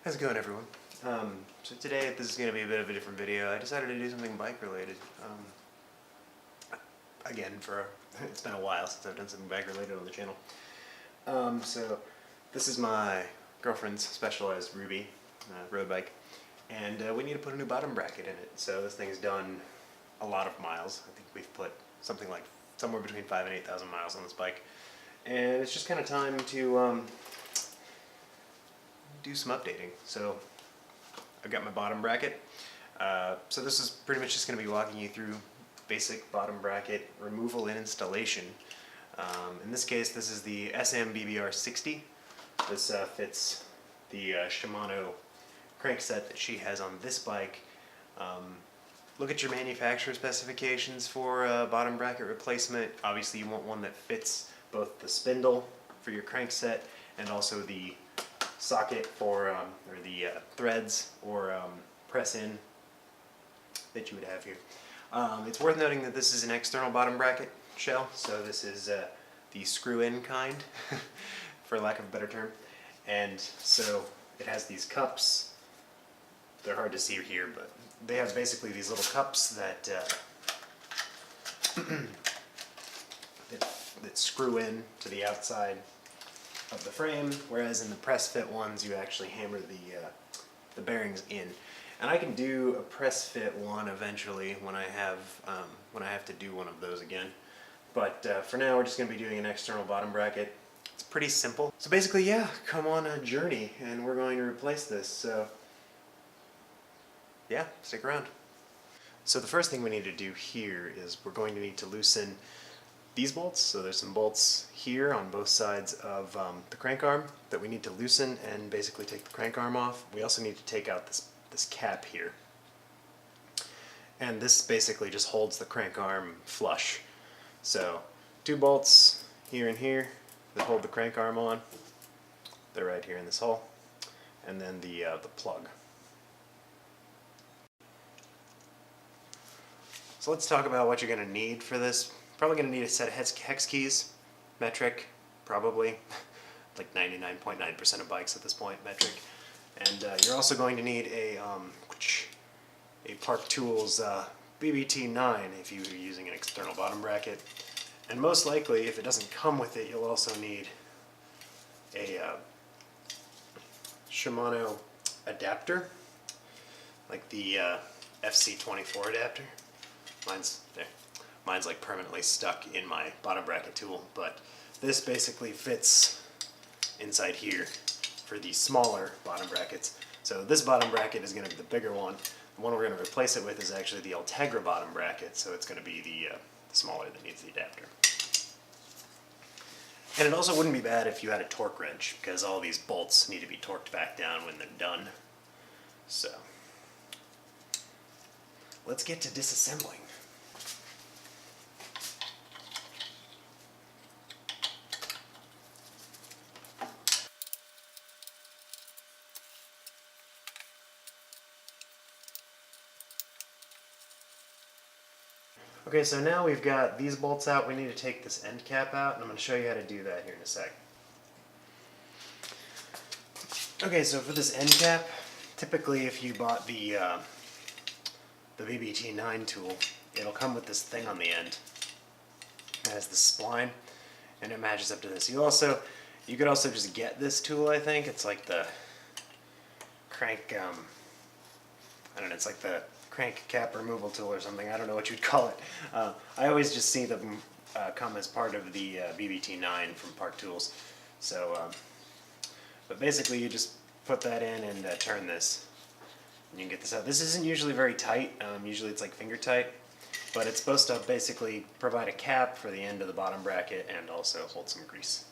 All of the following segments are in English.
How's it going, everyone? So today, this is going to be a bit of a different video. I decided to do something bike related. Again, it's been a while since I've done something bike related on the channel. So this is my girlfriend's Specialized Ruby road bike, and we need to put a new bottom bracket in it. So this thing's done a lot of miles. I think we've put something like somewhere between 5,000 and 8,000 miles on this bike, and it's just kind of time to do some updating. So I've got my bottom bracket. So this is pretty much just going to be walking you through basic bottom bracket removal and installation. In this case, this is the SM BBR 60. This fits the Shimano crankset that she has on this bike. Look at your manufacturer specifications for bottom bracket replacement. Obviously you want one that fits both the spindle for your crankset and also the socket for, or the threads or press in that you would have here. It's worth noting that this is an external bottom bracket shell, so this is the screw-in kind, for lack of a better term. And so it has these cups. They're hard to see here, but they have basically these little cups that that screw in to the outside of the frame, whereas in the press fit ones you actually hammer the bearings in. And I can do a press fit one eventually when I have to do one of those again. But for now we're just going to be doing an external bottom bracket. It's pretty simple. So basically, yeah, come on a journey and we're going to replace this. So yeah, stick around. So the first thing we need to do here is we're going to need to loosen these bolts. So there's some bolts here on both sides of the crank arm that we need to loosen and basically take the crank arm off. We also need to take out this cap here. And this basically just holds the crank arm flush. So 2 bolts here and here that hold the crank arm on. They're right here in this hole. And then the plug. So let's talk about what you're going to need for this. Probably going to need a set of hex keys, metric, probably, like 99.9% of bikes at this point, metric. And you're also going to need a Park Tools BBT9 if you're using an external bottom bracket. And most likely, if it doesn't come with it, you'll also need a Shimano adapter, like the FC24 adapter. Mine's like permanently stuck in my bottom bracket tool, but this basically fits inside here for the smaller bottom brackets. So this bottom bracket is going to be the bigger one. The one we're going to replace it with is actually the Ultegra bottom bracket, so it's going to be the smaller that needs the adapter. And it also wouldn't be bad if you had a torque wrench, because all these bolts need to be torqued back down when they're done. So let's get to disassembling. Okay, so now we've got these bolts out. We need to take this end cap out, and I'm going to show you how to do that here in a sec. Okay, so for this end cap, typically if you bought the BBT9 tool, it'll come with this thing on the end. It has the spline, and it matches up to this. You could also just get this tool, I think. It's like the crank, I don't know, it's like the crank cap removal tool or something. I don't know what you'd call it. I always just see them come as part of the BBT9 from Park Tools. So, but basically you just put that in and turn this, and you can get this out. This isn't usually very tight. Usually it's like finger tight, but it's supposed to basically provide a cap for the end of the bottom bracket and also hold some grease.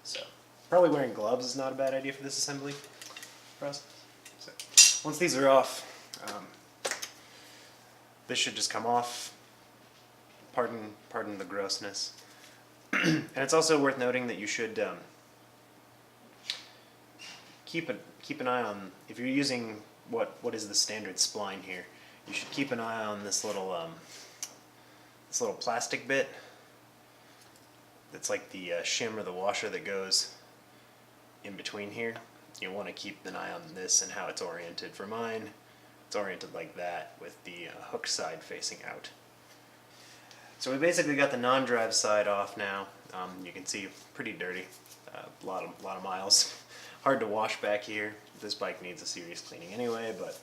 So probably wearing gloves is not a bad idea for this assembly process. So once these are off, this should just come off. Pardon the grossness. And it's also worth noting that you should keep an eye on, if you're using what is the standard spline here, you should keep an eye on this little plastic bit. That's like the shim or the washer that goes in between here. you want to keep an eye on this and how it's oriented. For mine, it's oriented like that with the hook side facing out. So we basically got the non-drive side off now. You can see pretty dirty, a lot of miles. Hard to wash back here. This bike needs a serious cleaning anyway, but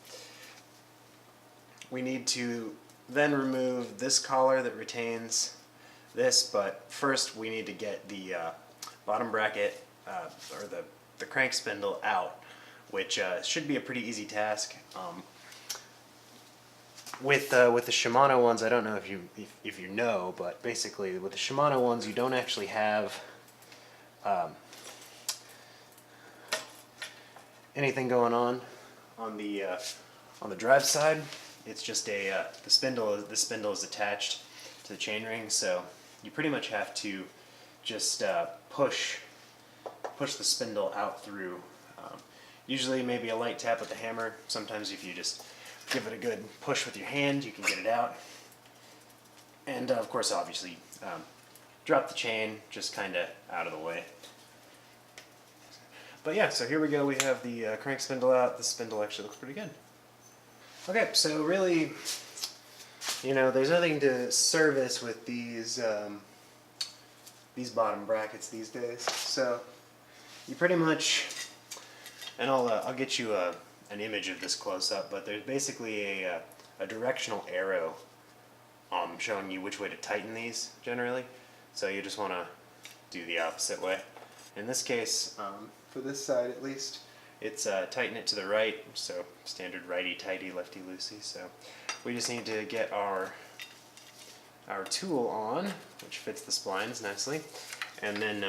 we need to then remove this collar that retains this, but first we need to get the bottom bracket or the crank spindle out, which should be a pretty easy task. With the Shimano ones, I don't know if you know, but basically with the Shimano ones, you don't actually have anything going on the drive side. It's just the spindle is attached to the chainring, so you pretty much have to just push the spindle out through. Usually maybe a light tap with the hammer. Sometimes if you just give it a good push with your hand, you can get it out. And of course, obviously, drop the chain just kind of out of the way. But yeah, so here we go. We have the crank spindle out. The spindle actually looks pretty good. Okay, so really, there's nothing to service with these bottom brackets these days. So you pretty much, and I'll get you an image of this close up, but there's basically a directional arrow showing you which way to tighten these generally. So you just want to do the opposite way. In this case, for this side at least, it's tighten it to the right, so standard righty-tighty, lefty-loosey. So we just need to get our tool on, which fits the splines nicely, and then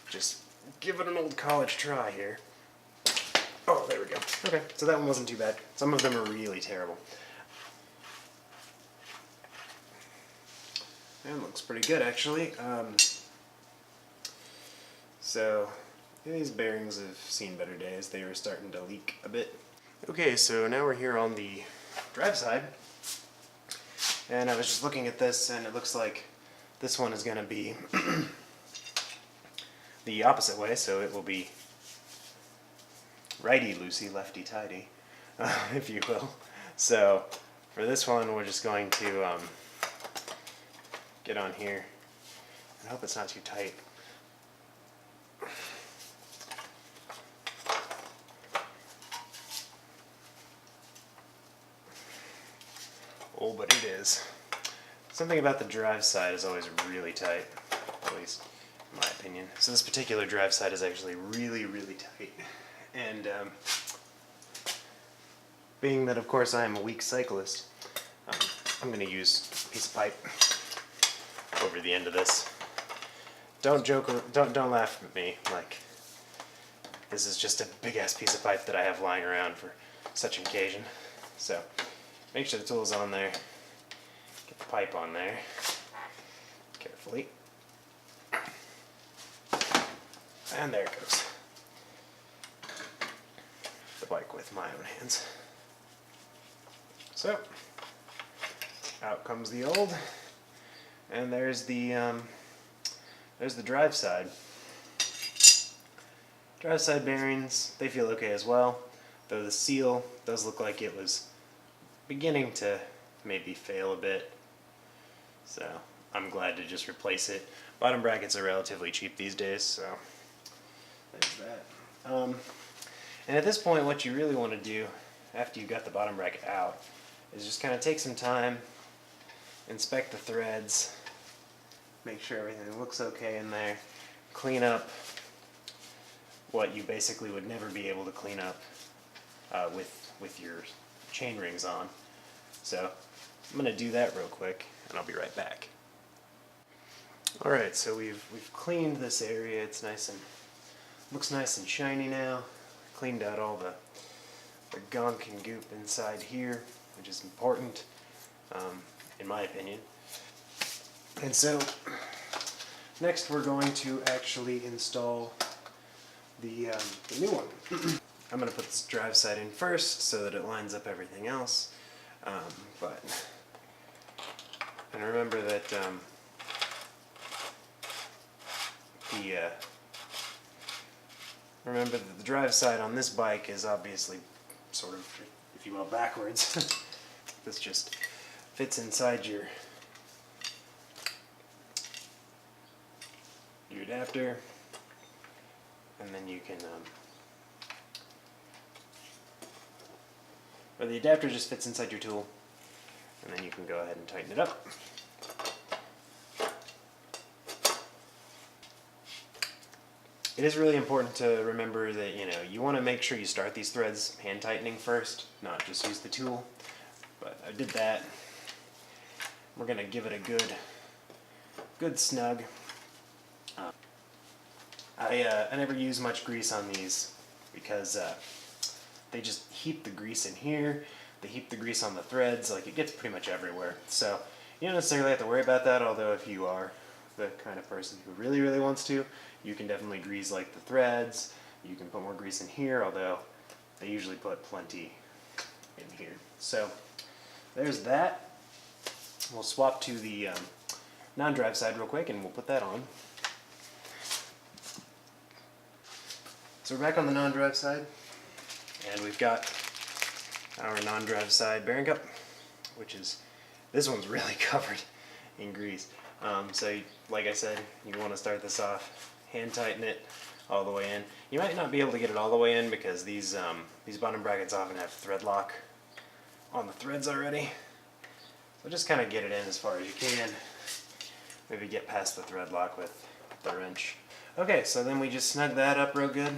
just give it an old college try here. Oh, there we go. Okay, so that one wasn't too bad. Some of them are really terrible. And looks pretty good, actually. So these bearings have seen better days. They were starting to leak a bit. Okay, so now we're here on the drive side. And I was just looking at this, and it looks like this one is going to be the opposite way, so it will be righty-loosey, lefty-tighty, if you will. So for this one, we're just going to get on here. I hope it's not too tight. Oh, but it is. Something about the drive side is always really tight, at least in my opinion. So this particular drive side is actually really, really tight. And being that, of course, I am a weak cyclist, I'm going to use a piece of pipe over the end of this. Don't joke, don't laugh at me. Like, this is just a big-ass piece of pipe that I have lying around for such an occasion. So make sure the tool's on there. Get the pipe on there carefully. And there it goes. The bike with my own hands. So, out comes the old, and there's the drive side. Drive side bearings, they feel okay as well, though the seal does look like it was beginning to maybe fail a bit. So, I'm glad to just replace it. Bottom brackets are relatively cheap these days, so there's that. And at this point, what you really want to do, after you've got the bottom bracket out, is just kind of take some time, inspect the threads, make sure everything looks okay in there, clean up what you basically would never be able to clean up with your chain rings on. So I'm going to do that real quick, and I'll be right back. Alright, so we've cleaned this area. It's nice and looks nice and shiny now. Cleaned out all the gunk and goop inside here, which is important, in my opinion. And so, next we're going to actually install the new one. I'm going to put this drive side in first so that it lines up everything else. And remember that remember that the drive side on this bike is obviously sort of, if you will, backwards. This just fits inside your adapter, and then you can, or the adapter just fits inside your tool, and then you can go ahead and tighten it up. It is really important to remember that, you want to make sure you start these threads hand tightening first, not just use the tool. But I did that. We're going to give it a good snug. I never use much grease on these because they just heap the grease in here. They heap the grease on the threads. Like, it gets pretty much everywhere. So you don't necessarily have to worry about that, although if you are the kind of person who really, really wants to, you can definitely grease like the threads. You can put more grease in here, although they usually put plenty in here. So there's that. We'll swap to the non-drive side real quick and we'll put that on. So we're back on the non-drive side, and we've got our non-drive side bearing cup, which is, this one's really covered in grease. So like I said, you want to start this off, hand tighten it all the way in. You might not be able to get it all the way in because these bottom brackets often have thread lock on the threads already. So just kind of get it in as far as you can. Maybe get past the thread lock with the wrench. Okay, so then we just snug that up real good.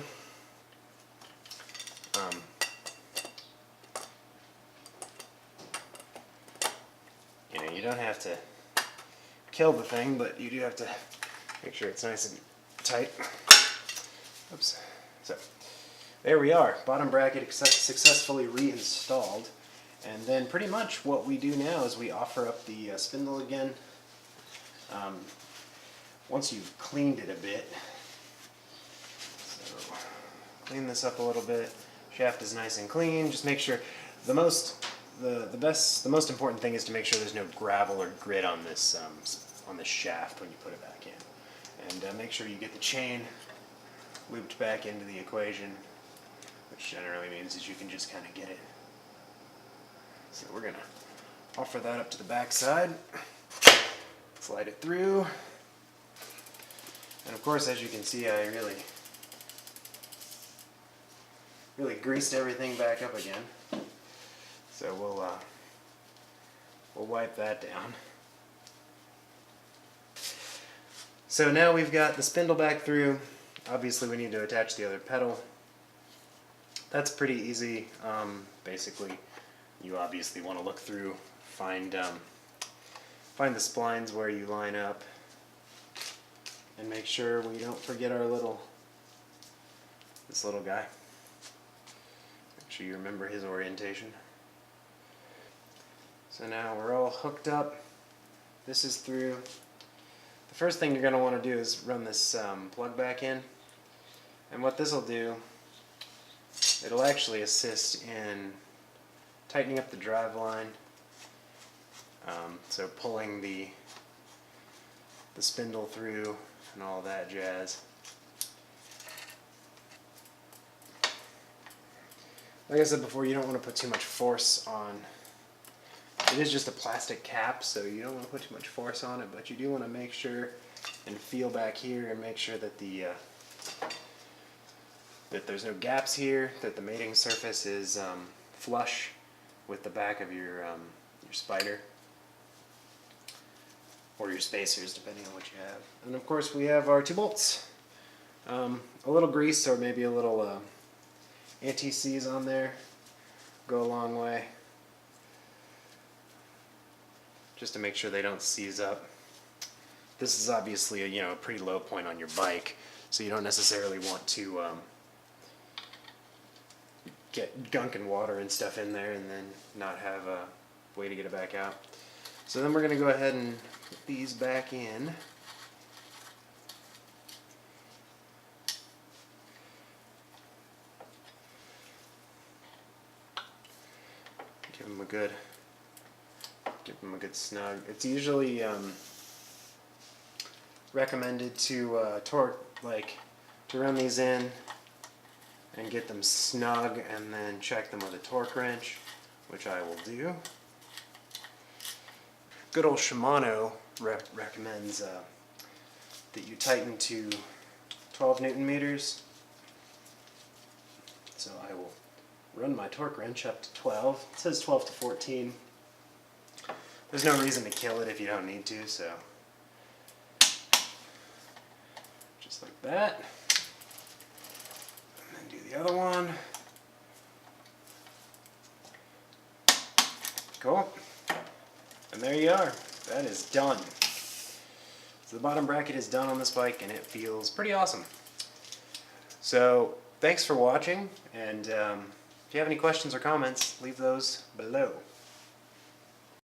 You don't have to kill the thing, but you do have to make sure it's nice and tight. Oops. So there we are, bottom bracket successfully reinstalled. And then pretty much what we do now is we offer up the spindle again. Once you've cleaned it a bit, so clean this up a little bit. Shaft is nice and clean. Just make sure the most important thing is to make sure there's no gravel or grit on this shaft when you put it back in, and make sure you get the chain looped back into the equation, which generally means that you can just kind of get it. So we're gonna offer that up to the back side, slide it through, and of course, as you can see, I really greased everything back up again. So we'll wipe that down. So now we've got the spindle back through. Obviously, we need to attach the other pedal. That's pretty easy. Basically, you obviously want to look through, find the splines where you line up, and make sure we don't forget our this little guy. Make sure you remember his orientation. So now we're all hooked up. This is through. The first thing you're going to want to do is run this plug back in. And what this will do, it'll actually assist in tightening up the drive line. So pulling the spindle through and all that jazz. Like I said before, you don't want to put too much force on. It is just a plastic cap, so you don't want to put too much force on it, but you do want to make sure and feel back here and make sure that that there's no gaps here, that the mating surface is flush with the back of your spider, or your spacers, depending on what you have. And of course, we have our 2 bolts. A little grease or maybe a little anti-seize on there go a long way, just to make sure they don't seize up. This is obviously a pretty low point on your bike, so you don't necessarily want to get gunk and water and stuff in there and then not have a way to get it back out. So then we're going to go ahead and put these back in. Give them a good snug. It's usually recommended to run these in and get them snug, and then check them with a torque wrench, which I will do. Good old Shimano recommends that you tighten to 12 Newton meters. So I will run my torque wrench up to 12. It says 12 to 14. There's no reason to kill it if you don't need to, so just like that. And then do the other one. Cool. And there you are. That is done. So the bottom bracket is done on this bike, and it feels pretty awesome. So thanks for watching, and if you have any questions or comments, leave those below.